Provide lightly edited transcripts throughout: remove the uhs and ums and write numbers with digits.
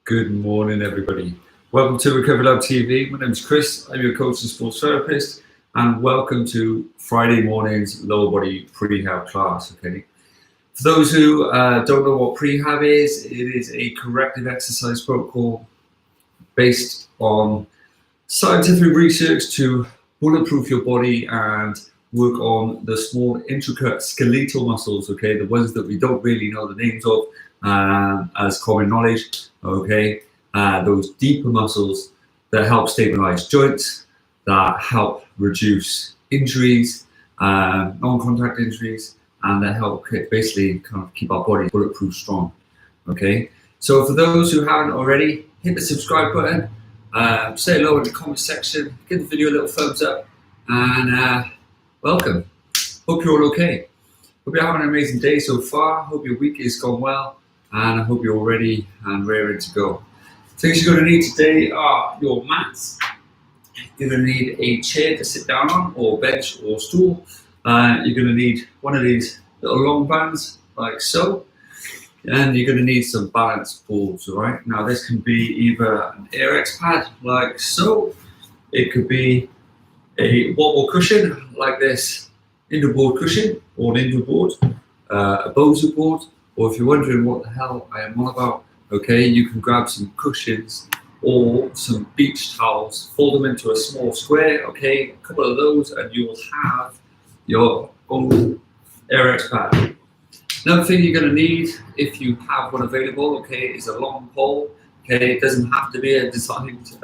Good morning, everybody. Welcome to Recovery Lab TV. My name is Chris. I'm your coach and sports therapist, and welcome to Friday morning's lower body prehab class. Okay. For those who don't know what prehab is, it is a corrective exercise protocol based on scientific research to bulletproof your body and work on the small, intricate skeletal muscles. Okay, the ones that we don't really know the names of as common knowledge. Okay, those deeper muscles that help stabilize joints, that help reduce injuries, non-contact injuries, and that help basically kind of keep our body bulletproof strong. Okay, so for those who haven't already, hit the subscribe button, say hello in the comment section, give the video a little thumbs up, and welcome. Hope you're all okay. Hope you're having an amazing day so far. Hope your week has gone well, and I hope you're all ready and raring to go. Things you're going to need today are your mats. You're going to need a chair to sit down on, or bench or stool. You're going to need one of these little long bands like so, and you're going to need some balance balls. All right. Now this can be either an AirX pad like so. It could be a wobble cushion like this indoor board cushion, or an indoor board, a Bozo board, or if you're wondering what the hell I am on about, okay, you can grab some cushions or some beach towels, fold them into a small square, okay, a couple of those, and you will have your own AirX pad. Another thing you're going to need, if you have one available, okay, is a long pole. Okay, it doesn't have to be a designed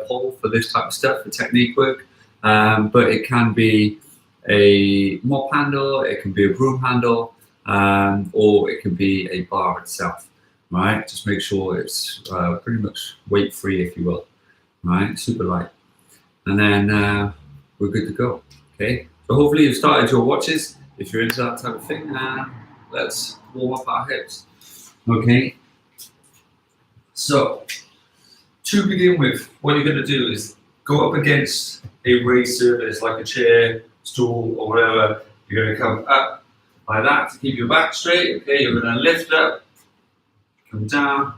pole for this type of stuff, for technique work, but it can be a mop handle, it can be a broom handle, or it can be a bar itself. Right, just make sure it's pretty much weight free, if you will. Right, super light, and then we're good to go. Okay, so hopefully you've started your watches if you're into that type of thing, and let's warm up our hips. Okay, so to begin with, what you're going to do is go up against a raised surface like a chair, stool, or whatever. You're going to come up like that to keep your back straight. Okay, you're going to lift up, come down,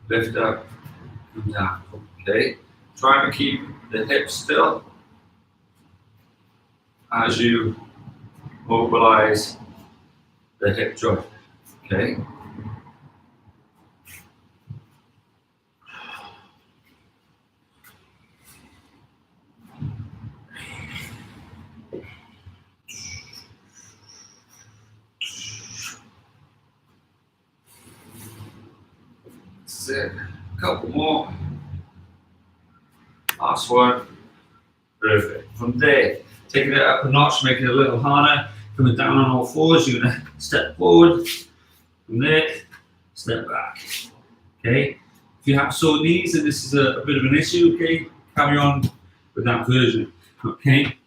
lift up, come down. Okay, try to keep the hips still as you mobilize the hip joint. Okay. That's it. A couple more. Last one. Perfect. From there, taking it up a notch, making it a little harder, coming down on all fours, you're going to step forward. From there, step back. Okay. If you have sore knees and this is a bit of an issue, okay, carry on with that version. Okay.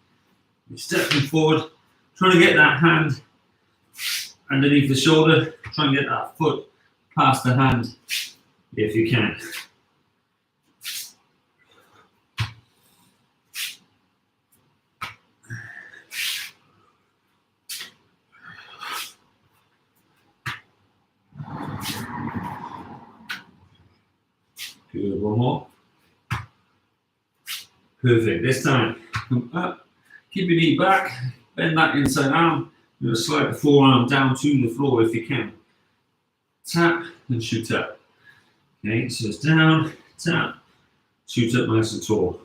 You're stepping forward, trying to get that hand underneath the shoulder, try and get that foot past the hand if you can. Good, one more. Perfect. This time, come up, keep your knee back, bend that inside arm, you're going to slide the forearm down to the floor if you can. Tap and shoot up. Okay, so it's down, tap, shoot up nice and tall.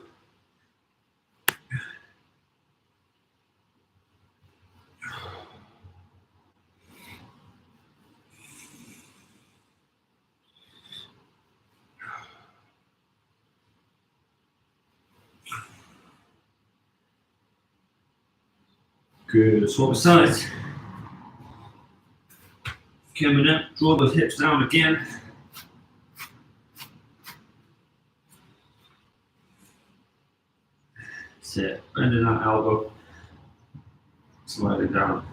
Good, swap sides. Coming up, draw the hips down again. That's it, bending that elbow, slide it down.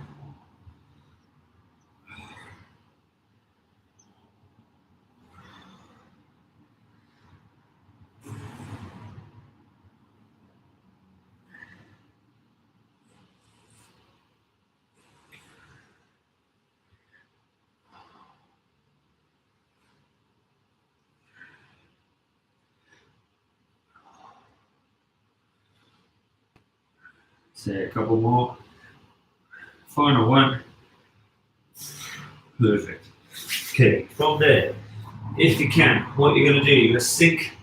Say a couple more. Final one. Perfect. Okay, from there, if you can, what you're going to do, you're going to sink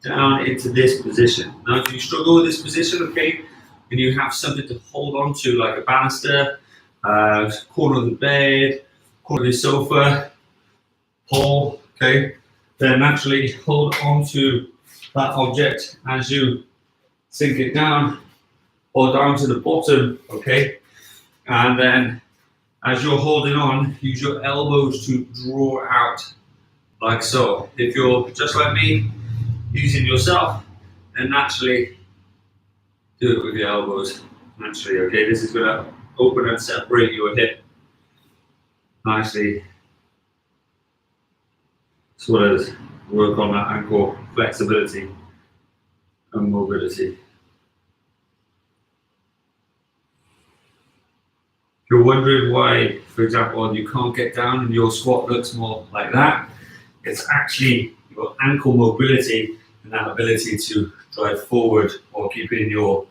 down into this position. Now, if you struggle with this position, okay, and you have something to hold on to, like a banister, corner of the bed, corner of the sofa, pole, okay, then naturally hold on to that object as you sink it down or down to the bottom, okay, and then as you're holding on, use your elbows to draw out like so. If you're just like me, using yourself, then naturally do it with your elbows. Naturally, okay? This is going to open and separate your hip nicely, as well as work on that ankle flexibility and mobility. If you're wondering why, for example, you can't get down and your squat looks more like that, it's actually your ankle mobility and that ability to drive forward or keeping your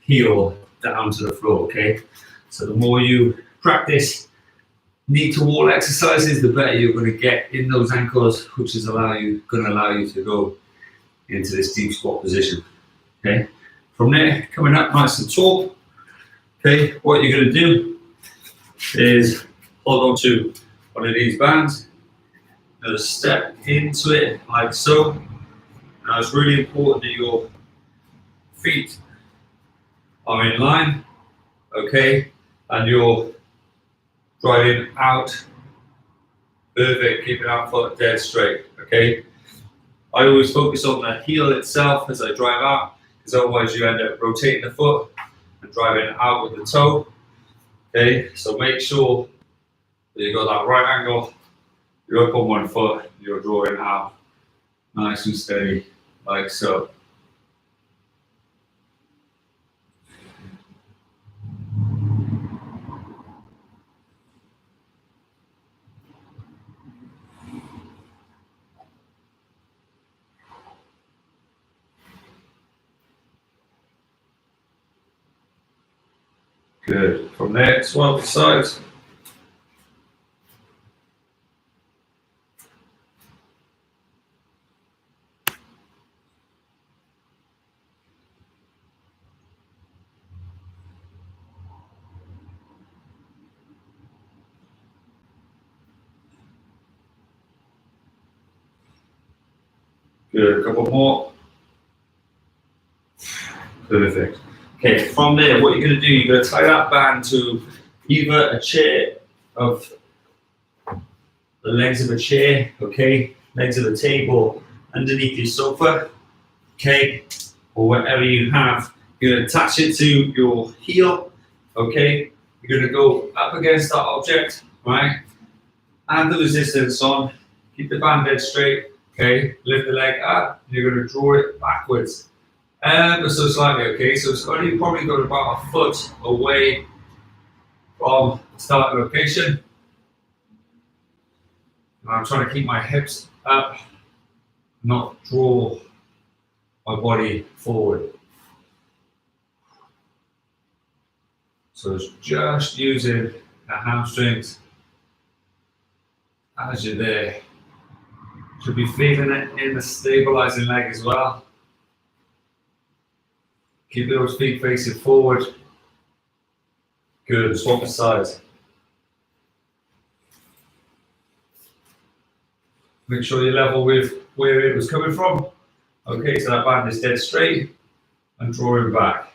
heel down to the floor, okay? So the more you practice knee to wall exercises, the better you're going to get in those ankles, which is going to allow you to go into this deep squat position, okay? From there, coming up nice and tall, okay, what you're going to do is hold on to one of these bands, step into it like so. Now it's really important that your feet are in line, okay, and you're driving out, perfect, keeping our foot dead straight, okay. I always focus on the heel itself as I drive out, because otherwise you end up rotating the foot and driving out with the toe, okay. So make sure that you got that right angle, you're up on one foot, you're drawing out, nice and steady, like so. Good. From there, swap the sides. Good. A couple more. Perfect. Okay, from there, what you're going to do, you're going to tie that band to either a chair of the legs of a chair, okay, legs of the table, underneath your sofa, okay, or whatever you have. You're going to attach it to your heel, okay. You're going to go up against that object, right? Add the resistance on. Keep the band dead straight, okay. Lift the leg up. You're going to draw it backwards. Ever so slightly, okay, so it's only probably got about a foot away from the start location. And I'm trying to keep my hips up, not draw my body forward. So it's just using the hamstrings as you're there. Should be feeling it in the stabilizing leg as well. Keep those feet facing forward. Good, swap the sides. Make sure you're level with where it was coming from. Okay, so that band is dead straight and drawing back.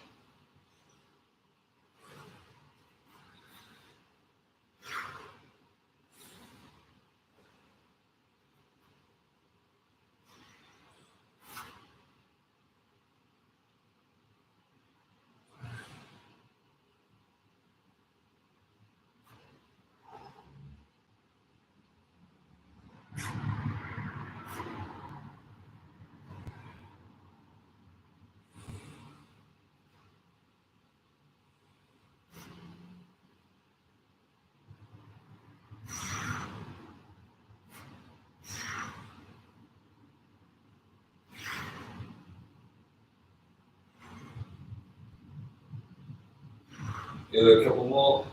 Good, a couple more.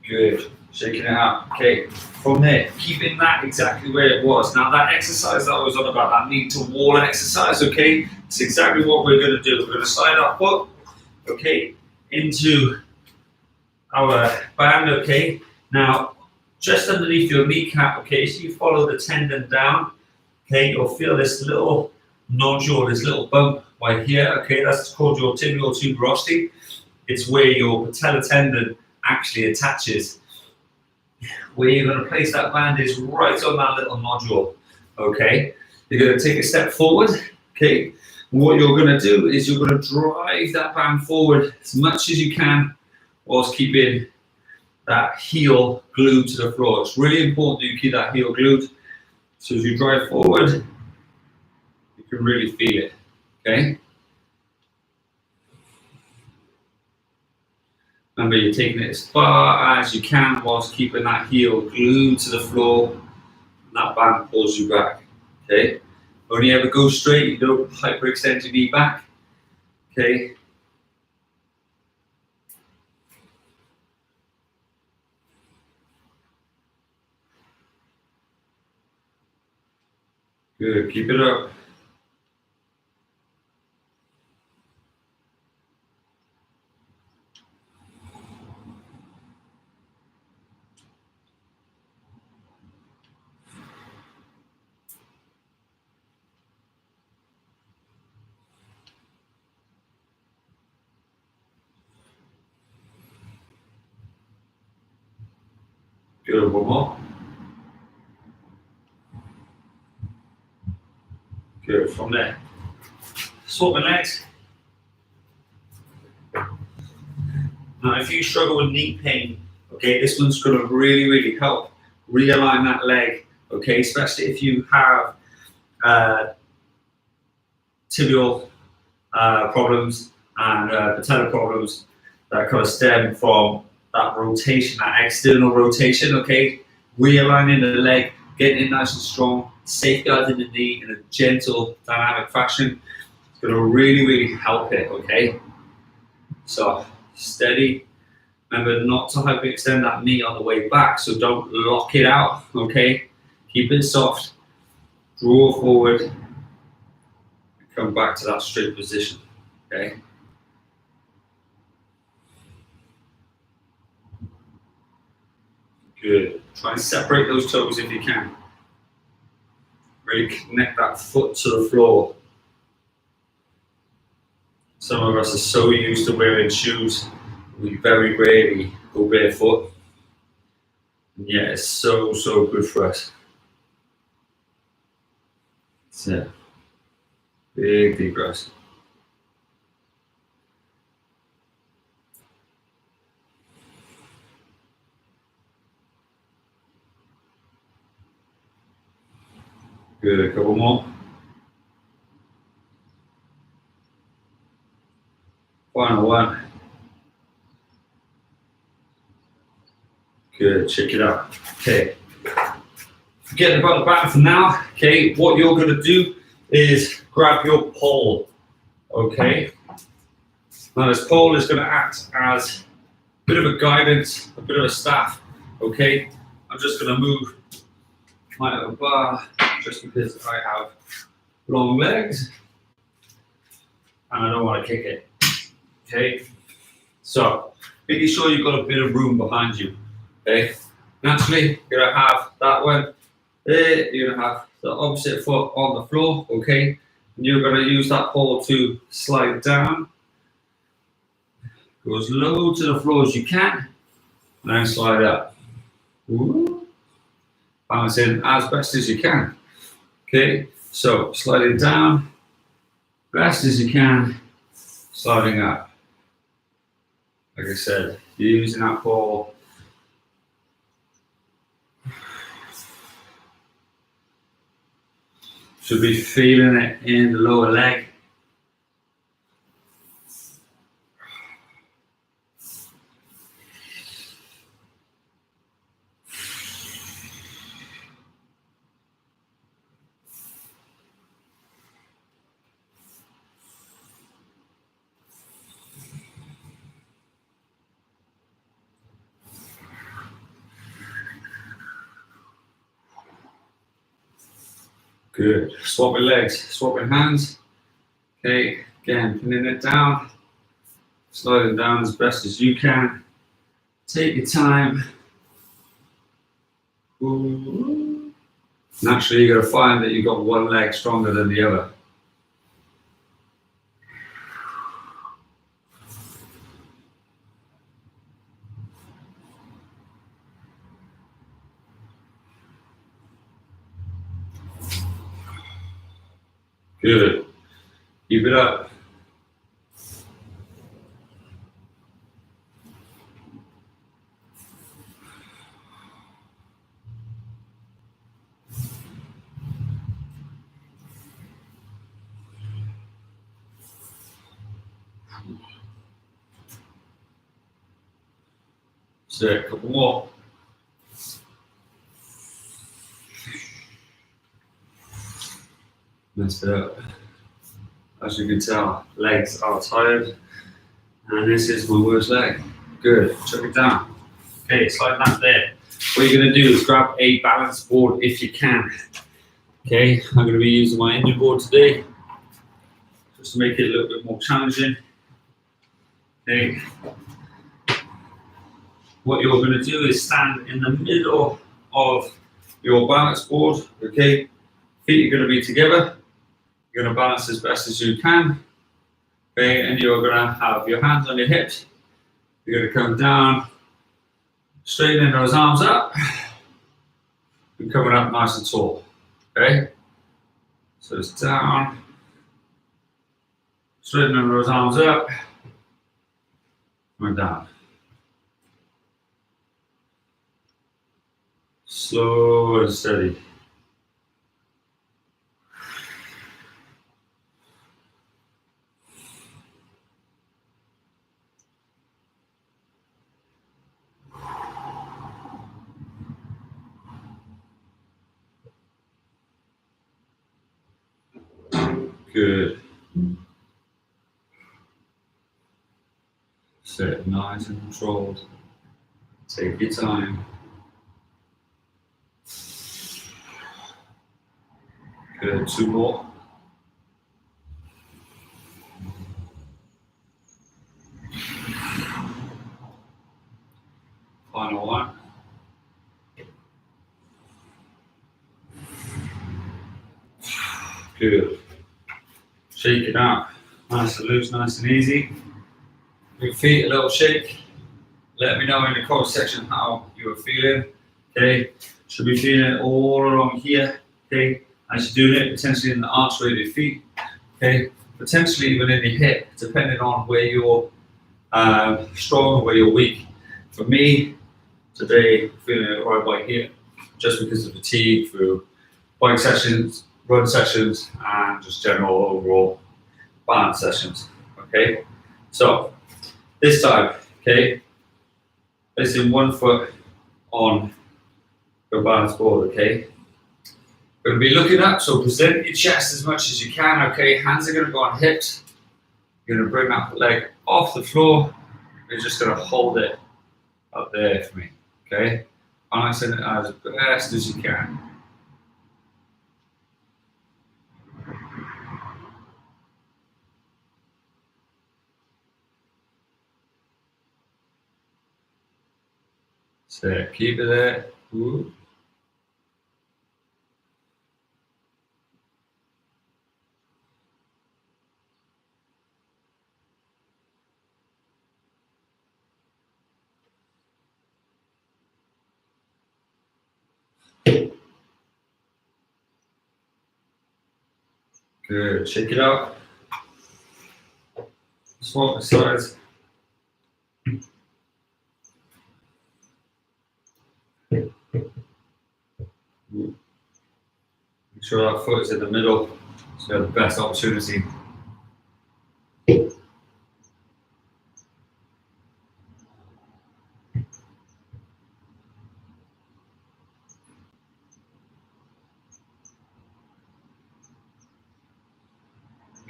Good, shaking it out. Okay, from there, keeping that exactly where it was. Now that exercise that I was on about, that knee to wall exercise, okay, it's exactly what we're going to do. We're going to slide our foot, okay, into our band, okay. Now, just underneath your kneecap, okay, so you follow the tendon down, okay, you'll feel this little nodule, this little bump right here, okay, that's called your tibial tuberosity. It's where your patellar tendon actually attaches. Where you're going to place that band is right on that little nodule, okay? You're going to take a step forward, okay? What you're going to do is you're going to drive that band forward as much as you can whilst keeping that heel glued to the floor. It's really important that you keep that heel glued. So as you drive forward, you can really feel it, okay? Remember, you're taking it as far as you can whilst keeping that heel glued to the floor, and that band pulls you back, okay? Only ever go straight, you don't hyperextend your knee back, okay? Good, keep it up. Good, one more. Good, from there. Swap my legs. Now, if you struggle with knee pain, okay, this one's going to really, really help realign that leg, okay, especially if you have tibial problems and patellar problems that kind of stem from that rotation, that external rotation, okay? Realigning the leg, getting it nice and strong, safeguarding the knee in a gentle, dynamic fashion. It's going to really, really help it, okay? So, steady. Remember not to hyperextend that knee on the way back, so don't lock it out, okay? Keep it soft, draw forward, and come back to that straight position, okay? Good. Try and separate those toes if you can. Really connect that foot to the floor. Some of us are so used to wearing shoes, we very rarely go barefoot. And yeah, it's so, so good for us. So, big deep breaths. Good, a couple more. Final one. Good, check it out. Okay. Forget about the band for now. Okay, what you're going to do is grab your pole. Okay. Now this pole is going to act as a bit of a guidance, a bit of a staff. Okay. I'm just going to move my little bar just because I have long legs and I don't want to kick it. Okay. So making sure you've got a bit of room behind you. Okay. Naturally, you're going to have that one. You're going to have the opposite foot on the floor, okay? And you're going to use that pole to slide down. Go as low to the floor as you can, and then slide up. Ooh. Balance in as best as you can. Okay, so sliding down, best as you can, sliding up. Like I said, you're using that pole. Should be feeling it in the lower leg. Good. Swapping legs, swapping hands. Okay, again, pinning it down, sliding down as best as you can. Take your time. Ooh. Naturally, you're going to find that you've got one leg stronger than the other. Good. Keep it up. So a couple more. Messed it up. As you can tell, legs are tired, and this is my worst leg. Good. Chuck it down. Okay, slide that there. What you're going to do is grab a balance board if you can. Okay, I'm going to be using my Indian board today, just to make it a little bit more challenging. Okay. What you're going to do is stand in the middle of your balance board. Okay, feet are going to be together. You're going to balance as best as you can. Okay, and you're going to have your hands on your hips. You're going to come down, straightening those arms up, and coming up nice and tall. Okay, so it's down, straightening those arms up, and down. Slow and steady. Good. Sit nice and controlled. Take your time. Good. Two more. Final one. Good. Shake it out. Nice and loose, nice and easy. Your feet a little shake. Let me know in the comment section how you're feeling. Okay. Should be feeling it all along here. Okay. As you're doing it, potentially in the archway of your feet. Okay. Potentially even in your hip, depending on where you're strong or where you're weak. For me, today, feeling it right by here, just because of fatigue through bike sessions, run sessions, and just general overall balance sessions. Okay, so this time, okay, placing one foot on your balance board. Okay, going to be looking up, so present your chest as much as you can. Okay, hands are going to go on hips. You're going to bring that leg off the floor. You're just going to hold it up there for me. Okay, balancing it as best as you can. So keep it there. Ooh. Good. Shake it out. Swap the sides. Make sure that foot is in the middle, so you have the best opportunity.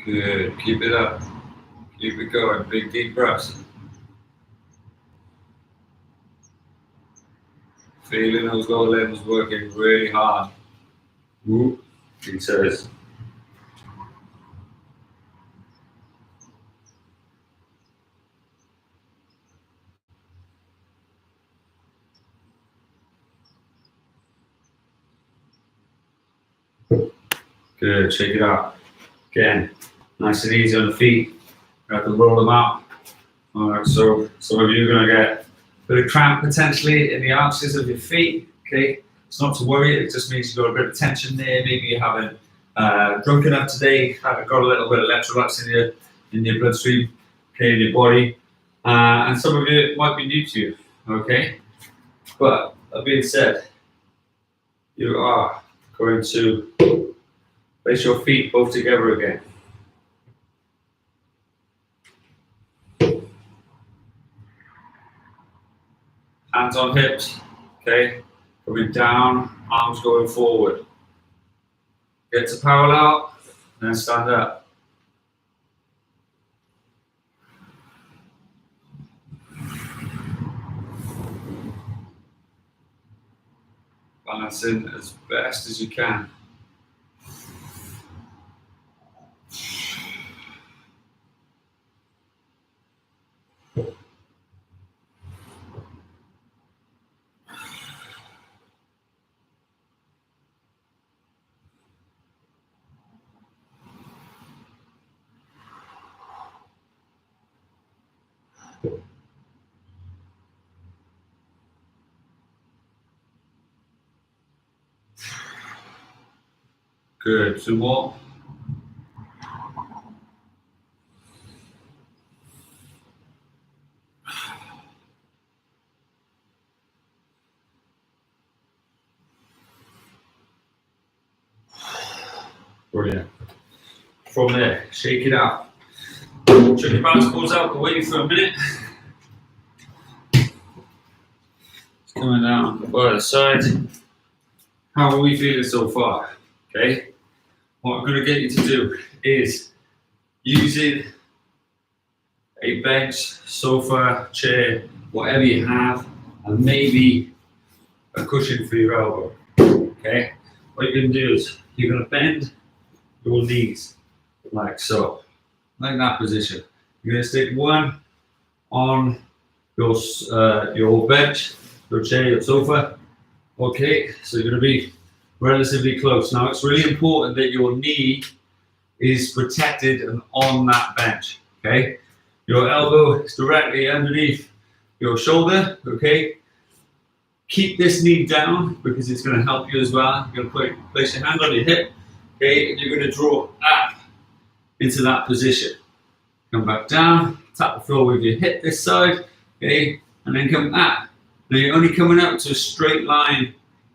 Good. Keep it up. Keep it going. Big deep breaths. Feeling those lower limbs working really hard. Ooh. He says. Good, shake it out. Again, nice and easy on the feet. You have to roll them out. Alright, so some of you are going to get a bit of cramp potentially in the arches of your feet. Okay, it's not to worry, it just means you've got a bit of tension there. Maybe you haven't drunk enough today, haven't got a little bit of electrolytes in your bloodstream, okay, in your body. And some of you might be new to you, okay? But that being said, you are going to place your feet both together again. Hands on hips, okay? Coming down, arms going forward. Get to parallel, and then stand up. Balancing as best as you can. Good, 2 more. Brilliant. From there, shake it out. Check your balance balls out, wait for a minute. It's coming down by the side. How are we feeling so far? Okay. What I'm going to get you to do is using a bench, sofa, chair, whatever you have, and maybe a cushion for your elbow. Okay. What you're going to do is you're going to bend your knees like so, like that position. You're going to stick one on your bench, your chair, your sofa. Okay, so you're going to be relatively close. Now it's really important that your knee is protected and on that bench. Okay, your elbow is directly underneath your shoulder. Okay, keep this knee down because it's going to help you as well. You're going to place your hand on your hip. Okay, and you're going to draw up into that position. Come back down, tap the floor with your hip this side. Okay, and then come up. Now you're only coming up to a straight line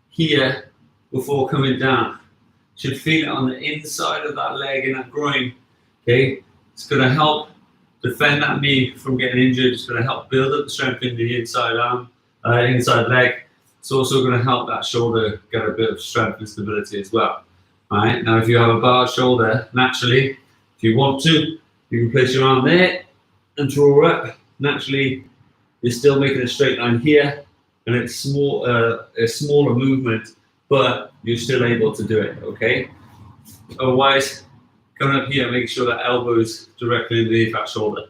here before coming down. You should feel it on the inside of that leg and that groin. Okay, it's going to help defend that knee from getting injured. It's going to help build up the strength in the inside arm, inside leg. It's also going to help that shoulder get a bit of strength and stability as well. All right. Now, if you have a barred shoulder, naturally, if you want to, you can place your arm there and draw up. Naturally, you're still making a straight line here, and it's small, a smaller movement, but you're still able to do it, okay? Otherwise, coming up here, make sure that elbow is directly underneath that shoulder.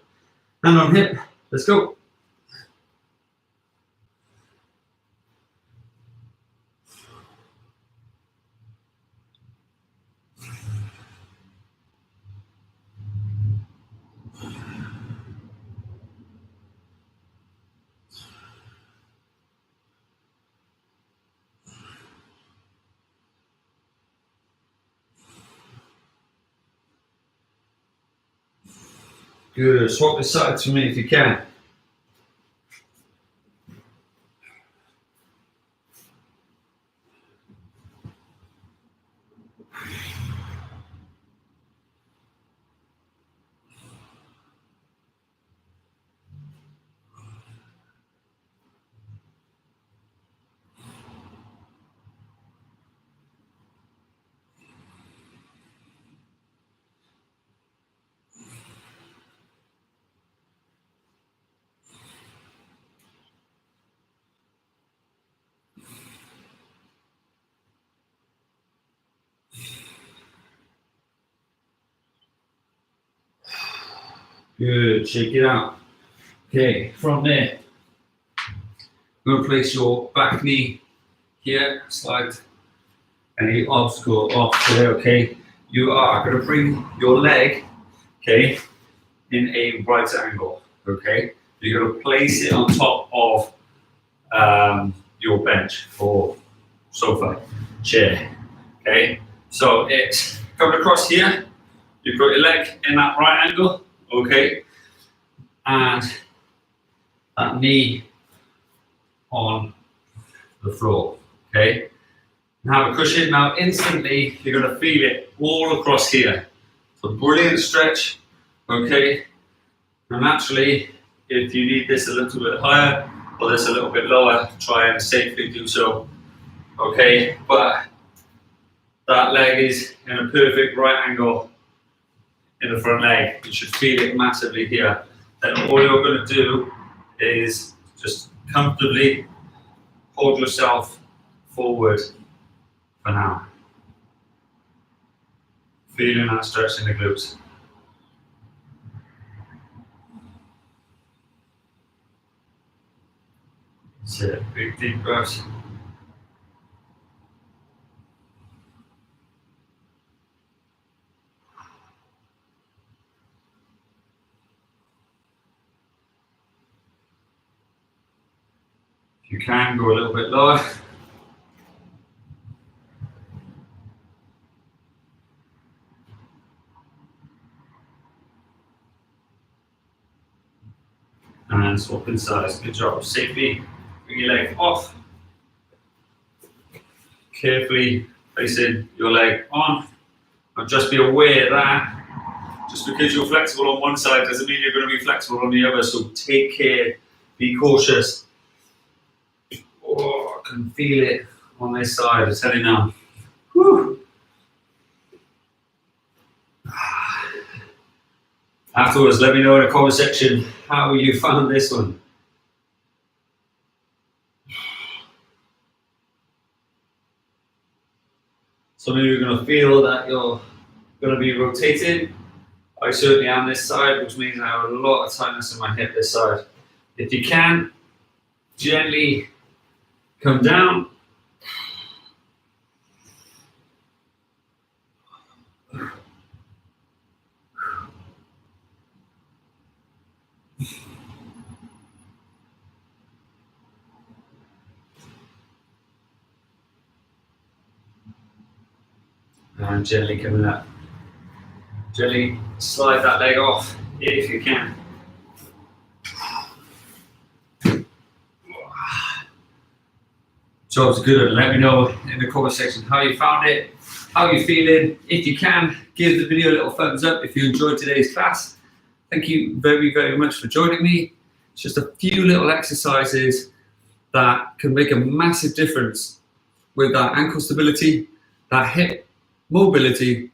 Hand on hip, let's go. Good, swap the sides for me if you can. Good, shake it out. Okay, from there, I'm going to place your back knee here, slide any obstacle off there, okay? You are going to bring your leg, okay, in a right angle, okay? You're going to place it on top of your bench or sofa, chair, okay? So it's coming across here, you've got your leg in that right angle, okay? And that knee on the floor, okay? And have a cushion. Now instantly you're going to feel it all across here. So brilliant stretch, okay? And naturally, if you need this a little bit higher or this a little bit lower, try and safely do so, okay? But that leg is in a perfect right angle in the front leg. You should feel it massively here. Then all you're going to do is just comfortably hold yourself forward for now. Feeling that stretch in the glutes. That's it. Big deep breaths. If you can, go a little bit lower. And swap sides. Good job. Safely bring your leg off. Carefully placing your leg on. And just be aware that just because you're flexible on one side doesn't mean you're going to be flexible on the other. So take care. Be cautious. Oh, I can feel it on this side. I tell you now. Whew. Afterwards, let me know in the comment section how you found this one. Some of you are going to feel that you're going to be rotating. I certainly am this side, which means I have a lot of tightness in my hip this side. If you can, gently come down. And gently coming up. Gently slide that leg off if you can. Job's good. Let me know in the comment section how you found it, how you're feeling. If you can, give the video a little thumbs up if you enjoyed today's class. Thank you very, very much for joining me. It's just a few little exercises that can make a massive difference with that ankle stability, that hip mobility,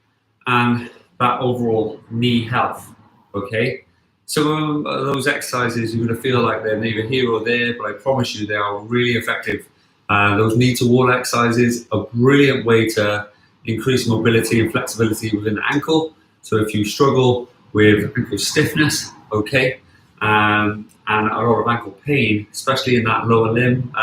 and that overall knee health, okay? Some of those exercises you're going to feel like they're neither here or there, but I promise you they are really effective. Those knee to wall exercises are a brilliant way to increase mobility and flexibility within the ankle. So if you struggle with ankle stiffness, okay, and a lot of ankle pain, especially in that lower limb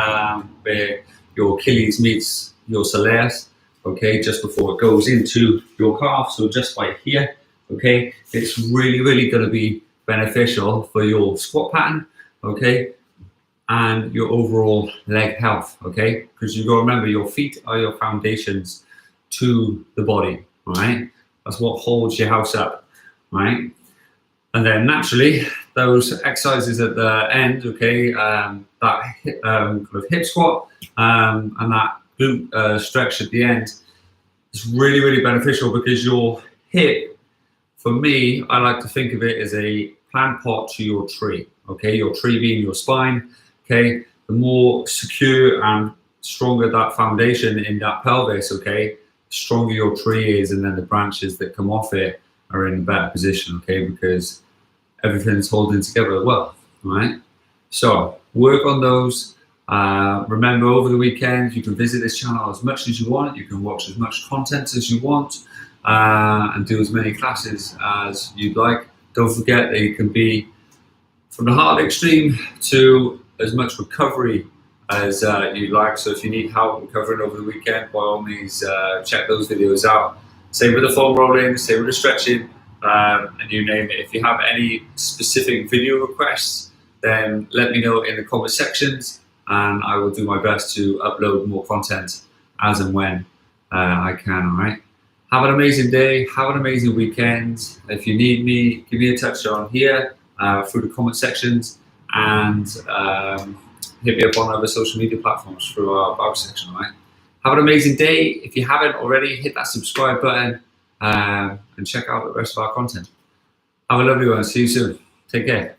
where your Achilles meets your soleus, okay, just before it goes into your calf, so just by here, okay, it's really, really going to be beneficial for your squat pattern, okay, and your overall leg health, okay, because you've got to remember your feet are your foundations to the body, right? That's what holds your house up, right? And then naturally, those exercises at the end, okay, that kind of hip squat and that glute stretch at the end is really, really beneficial because your hip, for me, I like to think of it as a plant pot to your tree, okay? Your tree being your spine, okay? The more secure and stronger that foundation in that pelvis, okay, the stronger your tree is, and then the branches that come off it are in a better position, okay, because everything's holding together well, right? So work on those. Remember, over the weekend, you can visit this channel as much as you want. You can watch as much content as you want and do as many classes as you'd like. Don't forget that you can be from the hard extreme to as much recovery as you like. So if you need help recovering over the weekend, by all means, check those videos out. Same with the foam rolling, same with the stretching, and you name it. If you have any specific video requests, then let me know in the comment sections, and I will do my best to upload more content as and when I can. All right. Have an amazing day. Have an amazing weekend. If you need me, give me a touch on here through the comment sections, and hit me up on other social media platforms through our about section. All right. Have an amazing day. If you haven't already, hit that subscribe button and check out the rest of our content. Have a lovely one. See you soon. Take care.